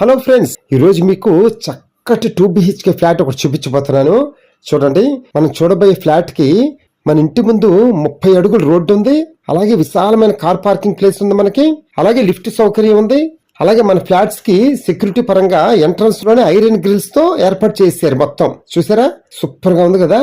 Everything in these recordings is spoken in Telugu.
హలో ఫ్రెండ్స్, ఈ రోజు మీకు చక్కటి 2 BHK ఫ్లాట్ ఒకటి చూపించబోతున్నాను. చూడండి, మనం చూడబోయే ఫ్లాట్ కి మన ఇంటి ముందు 30 అడుగుల రోడ్డు ఉంది. అలాగే విశాలమైన కార్ పార్కింగ్ ప్లేస్ ఉంది మనకి. అలాగే లిఫ్ట్ సౌకర్యం ఉంది. అలాగే మన ఫ్లాట్స్ కి సెక్యూరిటీ పరంగా ఎంట్రన్స్ లోనే ఐరన్ గ్రిల్స్ తో ఏర్పాటు చేశారు. మొత్తం చూసారా, సూపర్ గా ఉంది కదా.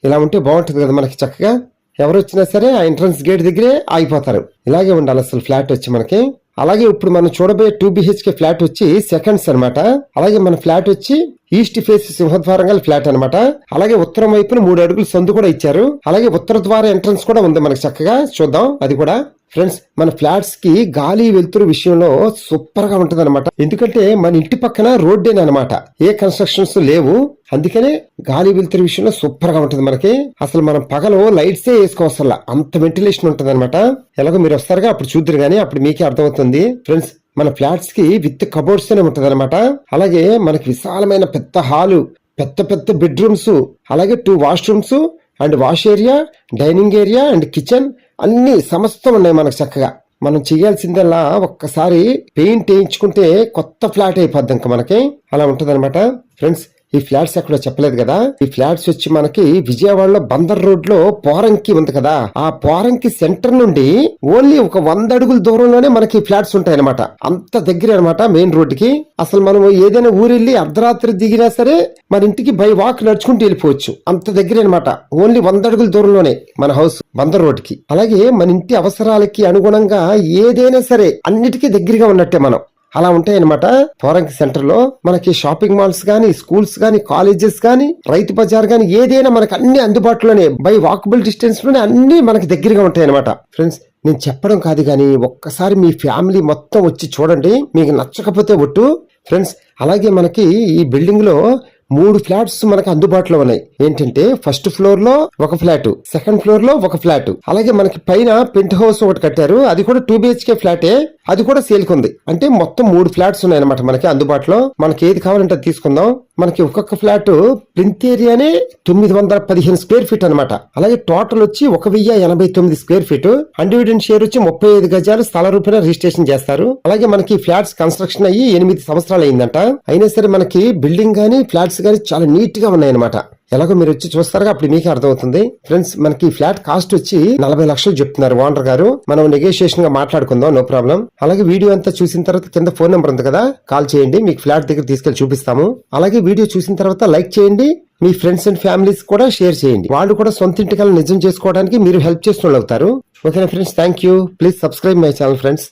ఇలా ఉంటే బాగుంటుంది కదా మనకి. చక్కగా ఎవరు వచ్చినా సరే ఆ ఎంట్రన్స్ గేట్ దగ్గరే ఆగిపోతారు. ఇలాగే ఉండాలి అసలు ఫ్లాట్ వచ్చి మనకి. అలాగే ఇప్పుడు మనం చూడబోయే 2 BHK ఫ్లాట్ వచ్చి సెకండ్స్ అన్నమాట. అలాగే మన ఫ్లాట్ వచ్చి ఈస్ట్ ఫేస్ సింహద్వారం గల ఫ్లాట్ అన్నమాట. అలాగే ఉత్తరం వైపున 3 అడుగుల సందు కూడా ఇచ్చారు. అలాగే ఉత్తర ద్వార ఎంట్రన్స్ కూడా ఉంది మనకి. చక్కగా చూద్దాం అది కూడా. ఫ్రెండ్స్, మన ఫ్లాట్స్ కి గాలి వెలుతురు విషయంలో సూపర్ గా ఉంటది అనమాట. ఎందుకంటే మన ఇంటి పక్కన రోడ్డే అనమాట, ఏ కన్స్ట్రక్షన్స్ లేవు. అందుకనే గాలి వెలుతురు విషయంలో సూపర్ గా ఉంటది మనకి. అసలు మనం పగలు లైట్స్ వేసుకోవసల అంత వెంటిలేషన్ ఉంటది అనమాట. ఎలాగో మీరు వస్తారుగా, అప్పుడు చూద్దరు గానీ అప్పుడు మీకే అర్థమవుతుంది. ఫ్రెండ్స్, మన ఫ్లాట్స్ కి విత్ కబోర్డ్స్ అనే ఉంటది అనమాట. అలాగే మనకి విశాలమైన పెద్ద హాలు, పెద్ద పెద్ద బెడ్రూమ్స్, అలాగే 2 washrooms and wash area, dining area and kitchen అన్ని సమస్తం ఉన్నాయి మనకు. చక్కగా మనం చేయాల్సిందల్లా ఒక్కసారి పెయింట్ వేయించుకుంటే కొత్త ఫ్లాట్ అయిపోద్ది ఇంకా మనకి. అలా ఉంటది అనమాట. ఫ్రెండ్స్, ఈ ఫ్లాట్స్ ఎక్కడో చెప్పలేదు కదా. ఈ ఫ్లాట్స్ వచ్చి మనకి విజయవాడలో బందర్ రోడ్ లో పోరంకి ఉంది కదా, ఆ పోరంకి సెంటర్ నుండి ఓన్లీ ఒక 100 అడుగుల దూరంలోనే మనకి ఫ్లాట్స్ ఉంటాయి అనమాట. అంత దగ్గర అనమాట మెయిన్ రోడ్ కి. అసలు మనం ఏదైనా ఊరెళ్ళి అర్ధరాత్రి దిగినా సరే మన ఇంటికి బై వాక్ నడుచుకుంటూ వెళ్ళిపోవచ్చు. అంత దగ్గర అనమాట. ఓన్లీ 100 అడుగుల దూరంలోనే మన హౌస్ బందర్ రోడ్ కి. అలాగే మన ఇంటి అవసరాలకి అనుగుణంగా ఏదైనా సరే అన్నిటికీ దగ్గరగా ఉన్నట్టే మనం. అలా ఉంటాయన్నమాట. పోరంకి సెంటర్ లో మనకి షాపింగ్ మాల్స్ గానీ, స్కూల్స్ గానీ, కాలేజెస్ గానీ, రైతు బజార్ గానీ ఏదైనా మనకి అన్ని అందుబాటులోనే, బై వాకబుల్ డిస్టెన్స్ లోనే అన్ని మనకి దగ్గరగా ఉంటాయన్నమాట. ఫ్రెండ్స్, నేను చెప్పడం కాదు గానీ ఒక్కసారి మీ ఫ్యామిలీ మొత్తం వచ్చి చూడండి. మీకు నచ్చకపోతే ఒట్టు. ఫ్రెండ్స్, అలాగే మనకి ఈ బిల్డింగ్ లో 3 ఫ్లాట్స్ మనకు అందుబాటులో ఉన్నాయి. ఏంటంటే ఫస్ట్ ఫ్లోర్ లో ఒక ఫ్లాట్, సెకండ్ ఫ్లోర్ లో ఒక ఫ్లాట్, అలాగే మనకి పైన పెంట్ హౌస్ ఒకటి కట్టారు. అది కూడా 2 BHK ఫ్లాటే. అది కూడా సేల్ కుంది. అంటే మొత్తం 3 ఫ్లాట్స్ ఉన్నాయన్నమాట మనకి అందుబాటులో. మనకి ఏది కావాలంటే అది తీసుకుందాం. మనకి ఒక్కొక్క ఫ్లాట్ ప్రింట్ ఏరియానే 915 స్క్వేర్ ఫీట్ అనమాట. అలాగే టోటల్ వచ్చి 1089 స్క్వేర్ ఫీట్. అన్డివిడెంట్ షేర్ వచ్చి 35 గజాలు స్థల రూపాయన రిజిస్ట్రేషన్ చేస్తారు. అలాగే మనకి ఫ్లాట్స్ కన్స్ట్రక్షన్ అయ్యి 8 సంవత్సరాలు అయిందంట. అయినా సరే మనకి బిల్డింగ్ గానీ ఫ్లాట్స్ గానీ చాలా నీట్ గా ఉన్నాయన్నమాట. ఎలాగో మీరు వచ్చి చూస్తారుగా, అప్పుడు మీకే అర్థమవుతుంది. ఫ్రెండ్స్, మనకి ఫ్లాట్ కాస్ట్ వచ్చి 40 లక్షలు చెప్తున్నారు ఓనర్ గారు. మనం నెగోషియేషన్ గా మాట్లాడుకుందాం, నో ప్రాబ్లం. అలాగే వీడియో అంతా చూసిన తర్వాత కింద ఫోన్ నెంబర్ ఉంది కదా, కాల్ చేయండి. మీకు ఫ్లాట్ దగ్గర తీసుకెళ్లి చూపిస్తాము. అలాగే వీడియో చూసిన తర్వాత లైక్ చేయండి. మీ ఫ్రెండ్స్ అండ్ ఫ్యామిలీస్ కూడా షేర్ చేయండి. వాళ్ళు కూడా సొంత ఇంటి కల నిజం చేసుకోవడానికి మీరు హెల్ప్ చేసిన వాళ్ళు అవుతారు. ఓకేనా friends, thank you. Please subscribe my channel friends.